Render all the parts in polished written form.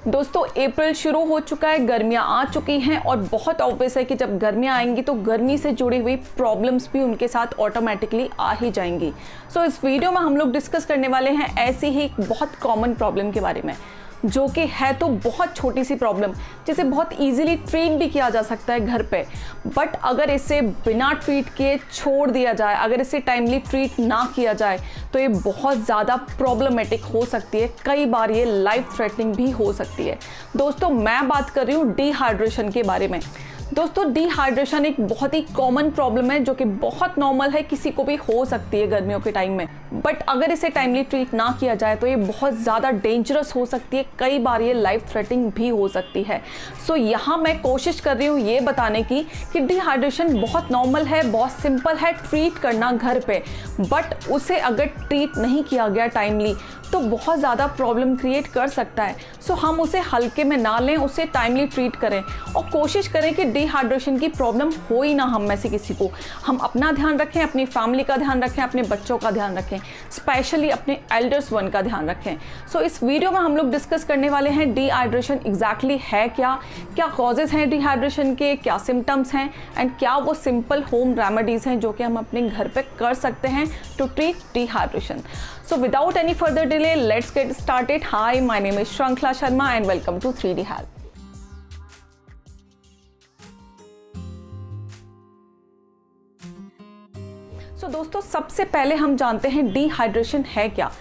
दोस्तों अप्रैल शुरू हो चुका है, गर्मियां आ चुकी हैं और बहुत ऑब्वियस है कि जब गर्मियां आएंगी तो गर्मी से जुड़ी हुई प्रॉब्लम्स भी उनके साथ ऑटोमेटिकली आ ही जाएंगी। सो इस वीडियो में हम लोग डिस्कस करने वाले हैं ऐसी ही बहुत कॉमन प्रॉब्लम के बारे में, जो कि है तो बहुत छोटी सी प्रॉब्लम जिसे बहुत इजीली ट्रीट भी किया जा सकता है घर पे। बट अगर इसे बिना ट्रीट किए छोड़ दिया जाए, अगर इसे टाइमली ट्रीट ना किया जाए तो ये बहुत ज़्यादा प्रॉब्लमेटिक हो सकती है, कई बार ये लाइफ थ्रेटनिंग भी हो सकती है। दोस्तों मैं बात कर रही हूँ डिहाइड्रेशन के बारे में। दोस्तों डिहाइड्रेशन एक बहुत ही कॉमन प्रॉब्लम है जो कि बहुत नॉर्मल है, किसी को भी हो सकती है गर्मियों के टाइम में। बट अगर इसे टाइमली ट्रीट ना किया जाए तो ये बहुत ज़्यादा डेंजरस हो सकती है, कई बार ये लाइफ थ्रेटनिंग भी हो सकती है। सो यहाँ मैं कोशिश कर रही हूँ ये बताने की कि डिहाइड्रेशन बहुत नॉर्मल है, बहुत सिंपल है ट्रीट करना घर पे। बट उसे अगर ट्रीट नहीं किया गया टाइमली तो बहुत ज़्यादा प्रॉब्लम क्रिएट कर सकता है। सो हम उसे हल्के में ना लें, उसे टाइमली ट्रीट करें और कोशिश करें कि डिहाइड्रेशन की प्रॉब्लम हो ही ना हम में से किसी को। हम अपना ध्यान रखें, अपनी फैमिली का ध्यान रखें, अपने बच्चों का ध्यान रखें, स्पेशली अपने एल्डर्स वन का ध्यान रखें। सो इस वीडियो में हम लोग डिस्कस करने वाले हैं डिहाइड्रेशन एग्जैक्टली है क्या, क्या कॉजेज़ हैं डिहाइड्रेशन के, क्या सिम्टम्स हैं एंड क्या वो सिंपल होम रेमेडीज़ हैं जो कि हम अपने घर पे कर सकते हैं to treat dehydration. So without any further delay, let's get started. Hi, my name is Shrankla Sharma and welcome to 3D Health. So दोस्तों सबसे पहले हम जानते हैं डिहाइड्रेशन है क्या।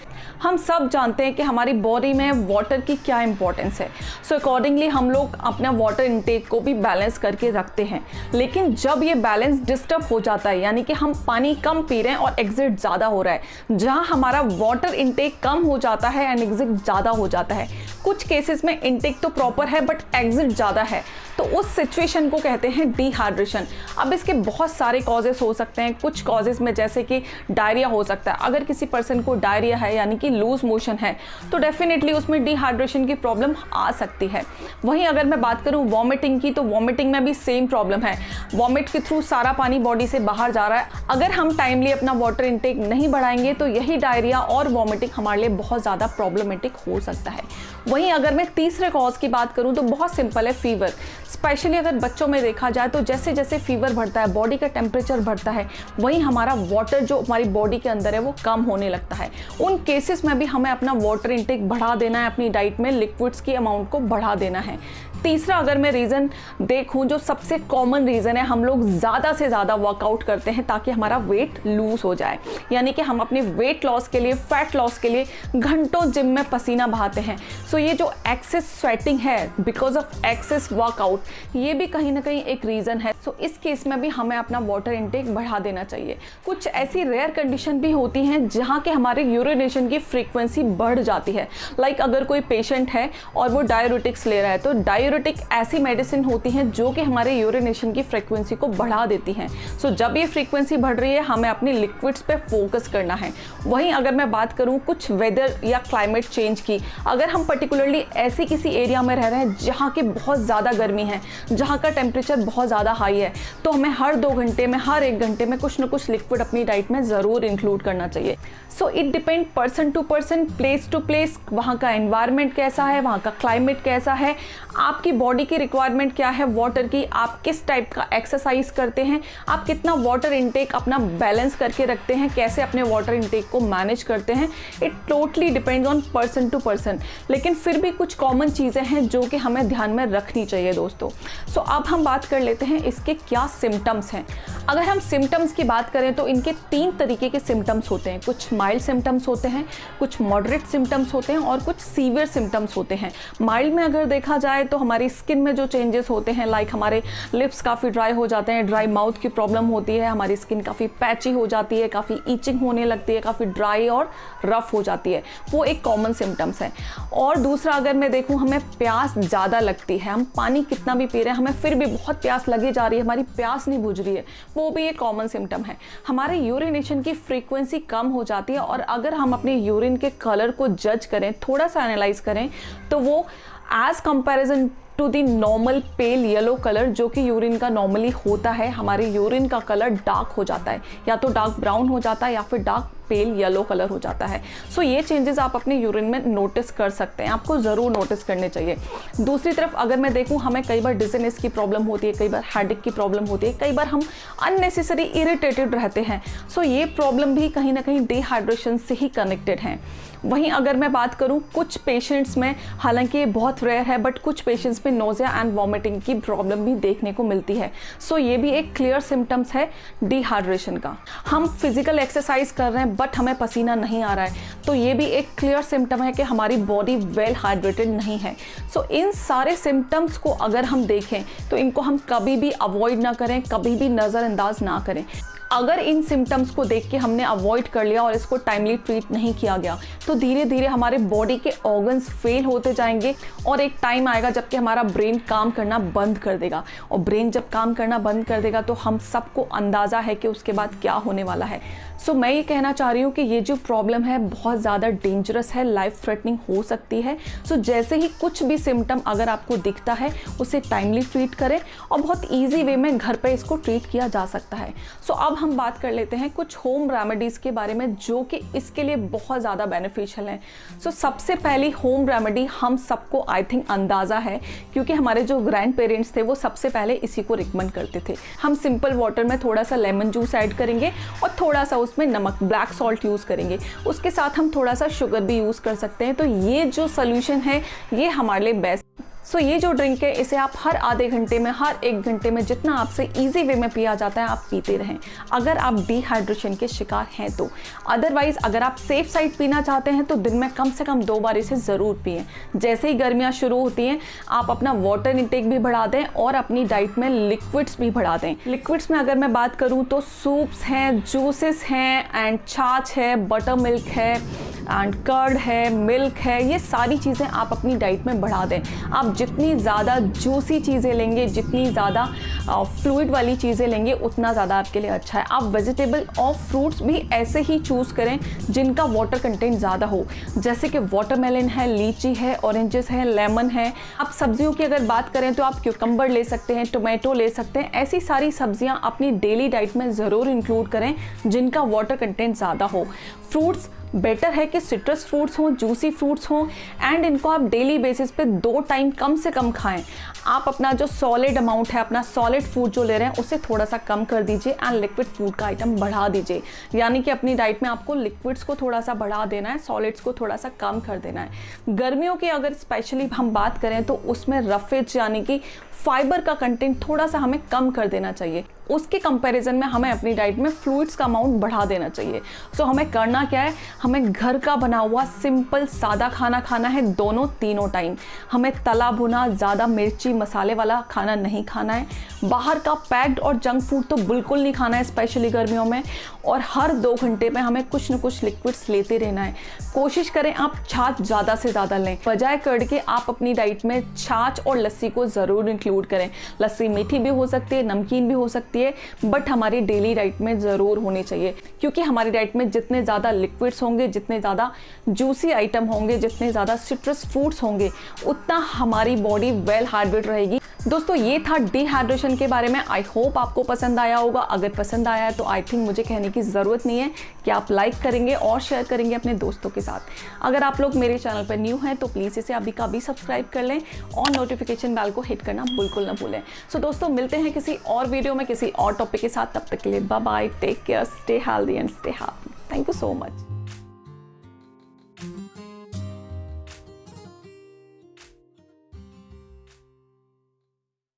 हम सब जानते हैं कि हमारी बॉडी में वाटर की क्या इंपॉर्टेंस है। सो अकॉर्डिंगली हम लोग अपना वाटर इनटेक को भी बैलेंस करके रखते हैं। लेकिन जब ये बैलेंस डिस्टर्ब हो जाता है, यानी कि हम पानी कम पी रहे हैं और एग्जिट ज़्यादा हो रहा है, जहाँ हमारा वाटर इनटेक कम हो जाता है एंड एग्जिट ज़्यादा हो जाता है, कुछ केसेस में इनटेक तो प्रॉपर है बट एग्जिट ज़्यादा है, तो उस सिचुएशन को कहते हैं डिहाइड्रेशन। अब इसके बहुत सारे कॉजेस हो सकते हैं। कुछ कॉजेस में जैसे कि डायरिया हो सकता है। अगर किसी पर्सन को डायरिया है यानी कि लूज मोशन है तो डेफिनेटली उसमें डिहाइड्रेशन की प्रॉब्लम आ सकती है। वहीं अगर मैं बात करूं वॉमिटिंग की, तो वॉमिटिंग में भी सेम प्रॉब्लम है। वॉमिट के थ्रू सारा पानी बॉडी से बाहर जा रहा है। अगर हम टाइमली अपना वाटर इनटेक नहीं बढ़ाएंगे तो यही डायरिया और वॉमिटिंग हमारे लिए बहुत ज़्यादा प्रॉब्लमेटिक हो सकता है। वहीं अगर मैं तीसरे कॉज की बात करूं तो बहुत सिंपल है, फीवर। स्पेशली अगर बच्चों में देखा जाए तो जैसे जैसे फीवर बढ़ता है, बॉडी का टेम्परेचर बढ़ता है, वहीं हमारा वाटर जो हमारी बॉडी के अंदर है वो कम होने लगता है। उन केसेस में भी हमें अपना वाटर इनटेक बढ़ा देना है, अपनी डाइट में लिक्विड्स की अमाउंट को बढ़ा देना है। तीसरा अगर मैं रीज़न देखूं, जो सबसे कॉमन रीज़न है, हम लोग ज़्यादा से ज़्यादा वर्कआउट करते हैं ताकि हमारा वेट लूज हो जाए। यानी कि हम अपने वेट लॉस के लिए, फैट लॉस के लिए घंटों जिम में पसीना बहाते हैं। सो ये जो एक्सेस स्वेटिंग है बिकॉज ऑफ एक्सेस वर्कआउट, ये भी कहीं ना कहीं एक रीज़न है। सो इस केस में भी हमें अपना वाटर इनटेक बढ़ा देना चाहिए। कुछ ऐसी रेयर कंडीशन भी होती हैं जहाँ के हमारे यूरिनेशन की फ्रीक्वेंसी बढ़ जाती है। लाइक अगर कोई पेशेंट है और वो डाययूरेटिक्स ले रहा है, तो डाययूरेटिक ऐसी मेडिसिन होती हैं जो कि हमारे यूरिनेशन की फ्रीक्वेंसी को बढ़ा देती हैं। सो जब ये फ्रीक्वेंसी बढ़ रही है हमें अपनी लिक्विड्स पे फोकस करना है। वहीं अगर मैं बात करूं कुछ वेदर या क्लाइमेट चेंज की, अगर हम पर्टिकुलरली ऐसी किसी एरिया में रह रहे हैं जहाँ की बहुत ज़्यादा गर्मी है, जहाँ का टेम्परेचर बहुत ज़्यादा हाई है, तो हमें हर 2 घंटे में, हर 1 घंटे में कुछ ना कुछ लिक्विड अपनी डाइट में ज़रूर इंक्लूड करना चाहिए। So it depend person to person, place to place, वहाँ का एनवायरनमेंट कैसा है, वहाँ का क्लाइमेट कैसा है, आपकी बॉडी की रिक्वायरमेंट क्या है वाटर की, आप किस टाइप का एक्सरसाइज करते हैं, आप कितना वाटर इनटेक अपना बैलेंस करके रखते हैं, कैसे अपने वाटर इनटेक को मैनेज करते हैं, it totally depends on person to person. लेकिन फिर भी कुछ कॉमन चीज़ें हैं जो कि हमें ध्यान में रखनी चाहिए दोस्तों। सो अब हम बात कर लेते हैं इसके क्या सिम्टम्स हैं। अगर हम सिम्टम्स की बात करें तो इनके 3 तरीके के सिम्टम्स होते हैं। कुछ माइल्ड सिम्टम्स होते हैं, कुछ मॉडरेट सिम्टम्स होते हैं और कुछ सीवियर सिम्टम्स होते हैं। माइल्ड में अगर देखा जाए तो हमारी स्किन में जो चेंजेस होते हैं, लाइक हमारे लिप्स काफ़ी ड्राई हो जाते हैं, ड्राई माउथ की प्रॉब्लम होती है, हमारी स्किन काफ़ी पैची हो जाती है, काफ़ी ईचिंग होने लगती है, काफ़ी ड्राई और रफ हो जाती है, वो एक कॉमन सिम्टम्स है। और दूसरा अगर मैं देखूँ, हमें प्यास ज़्यादा लगती है, हम पानी कितना भी पी रहे हैं हमें फिर भी बहुत प्यास लगी जा रही है, हमारी प्यास नहीं बुझ रही है, वो भी एक कॉमन सिम्टम है। हमारे यूरिनेशन की फ्रीक्वेंसी कम हो जाती है और अगर हम अपने यूरिन के कलर को जज करें, थोड़ा सा एनालाइज करें, तो वो as comparison to the normal pale yellow colour जो कि यूरिन का नॉर्मली होता है, हमारे यूरिन का कलर डार्क हो जाता है, या तो डार्क ब्राउन हो जाता है या फिर डार्क पेल येलो कलर हो जाता है। सो ये चेंजेस आप अपने यूरिन में नोटिस कर सकते हैं, आपको ज़रूर नोटिस करने चाहिए। दूसरी तरफ अगर मैं देखूं, हमें कई बार डिजीनेस की प्रॉब्लम होती है, कई बार हेडेक की प्रॉब्लम होती है, कई बार हम अननेसेसरी इरिटेटेड रहते हैं। सो ये प्रॉब्लम भी कहीं ना कहीं डिहाइड्रेशन से ही कनेक्टेड है। वहीं अगर मैं बात करूं, कुछ पेशेंट्स में, हालांकि ये बहुत रेयर है, बट कुछ पेशेंट्स में नोज़िया एंड वॉमिटिंग की प्रॉब्लम भी देखने को मिलती है। सो ये भी एक क्लियर सिम्टम्स है डिहाइड्रेशन का। हम फिजिकल एक्सरसाइज कर रहे हैं बट हमें पसीना नहीं आ रहा है, तो ये भी एक क्लियर सिम्टम है कि हमारी बॉडी वेल हाइड्रेटेड नहीं है। सो इन सारे सिम्टम्स को अगर हम देखें तो इनको हम कभी भी अवॉइड ना करें, कभी भी नज़रअंदाज ना करें। अगर इन सिम्टम्स को देख के हमने अवॉइड कर लिया और इसको टाइमली ट्रीट नहीं किया गया तो धीरे धीरे हमारे बॉडी के ऑर्गन्स फेल होते जाएंगे और एक टाइम आएगा जबकि हमारा ब्रेन काम करना बंद कर देगा। और ब्रेन जब काम करना बंद कर देगा तो हम सबको अंदाज़ा है कि उसके बाद क्या होने वाला है। सो मैं ये कहना चाह रही हूँ कि ये जो प्रॉब्लम है बहुत ज़्यादा डेंजरस है, लाइफ थ्रेटनिंग हो सकती है। सो जैसे ही कुछ भी सिम्टम अगर आपको दिखता है उसे टाइमली ट्रीट करें और बहुत ईजी वे में घर पे इसको ट्रीट किया जा सकता है। सो अब हम बात कर लेते हैं कुछ होम रेमेडीज़ के बारे में जो कि इसके लिए बहुत ज़्यादा बेनिफिशियल हैं। सो सबसे पहली होम रेमेडी हम सबको आई थिंक अंदाज़ा है, क्योंकि हमारे जो ग्रैंड पेरेंट्स थे वो सबसे पहले इसी को रिकमेंड करते थे। हम सिंपल वाटर में थोड़ा सा लेमन जूस ऐड करेंगे और थोड़ा सा उसमें नमक, ब्लैक सॉल्ट यूज़ करेंगे, उसके साथ हम थोड़ा सा शुगर भी यूज़ कर सकते हैं। तो ये जो सोल्यूशन है ये हमारे लिए बेस्ट। सो ये जो ड्रिंक है इसे आप हर आधे घंटे में, हर 1 घंटे में जितना आपसे इजी वे में पिया जाता है आप पीते रहें, अगर आप डिहाइड्रेशन के शिकार हैं तो। अदरवाइज अगर आप सेफ साइड पीना चाहते हैं तो दिन में कम से कम 2 बार इसे ज़रूर पिएं। जैसे ही गर्मियाँ शुरू होती हैं आप अपना वाटर इंटेक भी बढ़ा दें और अपनी डाइट में लिक्विड्स भी बढ़ा दें। लिक्विड्स में अगर मैं बात करूँ तो सूप्स हैं, जूसेस हैं एंड छाछ है, बटर मिल्क है एंड कर्ड है, मिल्क है, ये सारी चीज़ें आप अपनी डाइट में बढ़ा दें। आप जितनी ज़्यादा जूसी चीज़ें लेंगे, जितनी ज़्यादा फ्लूइड वाली चीज़ें लेंगे उतना ज़्यादा आपके लिए अच्छा है। आप वेजिटेबल और फ्रूट्स भी ऐसे ही चूज़ करें जिनका वाटर कंटेंट ज़्यादा हो, जैसे कि वाटरमेलन है, लीची है, ऑरेंजेस है, लेमन है। आप सब्जियों की अगर बात करें तो आप क्यूकम्बर ले सकते हैं, टोमेटो ले सकते हैं। ऐसी सारी सब्जियां अपनी डेली डाइट में ज़रूर इंक्लूड करें जिनका वाटर कंटेंट ज़्यादा हो। फ्रूट्स बेटर है कि सिट्रस फ्रूट्स हों, जूसी फ्रूट्स हों एंड इनको आप डेली बेसिस पे 2 टाइम कम से कम खाएं। आप अपना जो सॉलिड अमाउंट है, अपना सॉलिड फूड जो ले रहे हैं उसे थोड़ा सा कम कर दीजिए एंड लिक्विड फूड का आइटम बढ़ा दीजिए। यानी कि अपनी डाइट में आपको लिक्विड्स को थोड़ा सा बढ़ा देना है, सॉलिड्स को थोड़ा सा कम कर देना है। गर्मियों की अगर स्पेशली हम बात करें तो उसमें रफेज यानी कि फाइबर का कंटेंट थोड़ा सा हमें कम कर देना चाहिए। उसके कंपैरिजन में हमें अपनी डाइट में फ्लूइड्स का अमाउंट बढ़ा देना चाहिए। सो हमें करना क्या है, हमें घर का बना हुआ सिंपल सादा खाना खाना है दोनों तीनों टाइम। हमें तला भुना, ज़्यादा मिर्ची मसाले वाला खाना नहीं खाना है। बाहर का पैक्ड और जंक फूड तो बिल्कुल नहीं खाना है, स्पेशली गर्मियों में। और हर 2 घंटे में हमें कुछ न कुछ लिक्विड्स लेते रहना है। कोशिश करें आप छाछ ज़्यादा से ज़्यादा लें, बजाय कर्ड के आप अपनी डाइट में छाछ और लस्सी को ज़रूर इंक्लूड करें। लस्सी मीठी भी हो सकती है, नमकीन भी हो सकती है, बट हमारी डेली डाइट में ज़रूर होनी चाहिए, क्योंकि हमारी डाइट में जितने ज़्यादा लिक्विड्स होंगे, जितने ज़्यादा जूसी आइटम होंगे, जितने ज़्यादा सिट्रस फ्रूट्स होंगे, उतना हमारी बॉडी वेल हाइड्रेट रहेगी। दोस्तों ये था डिहाइड्रेशन के बारे में। आई होप आपको पसंद आया होगा। अगर पसंद आया है तो आई थिंक मुझे कहने की ज़रूरत नहीं है कि आप लाइक करेंगे और शेयर करेंगे अपने दोस्तों के साथ। अगर आप लोग मेरे चैनल पर न्यू हैं तो प्लीज़ इसे अभी का अभी सब्सक्राइब कर लें और नोटिफिकेशन बेल को हिट करना बिल्कुल ना भूलें। सो दोस्तों मिलते हैं किसी और वीडियो में किसी और टॉपिक के साथ। तब तक के लिए bye bye, take care, stay healthy and stay happy. Thank you so much.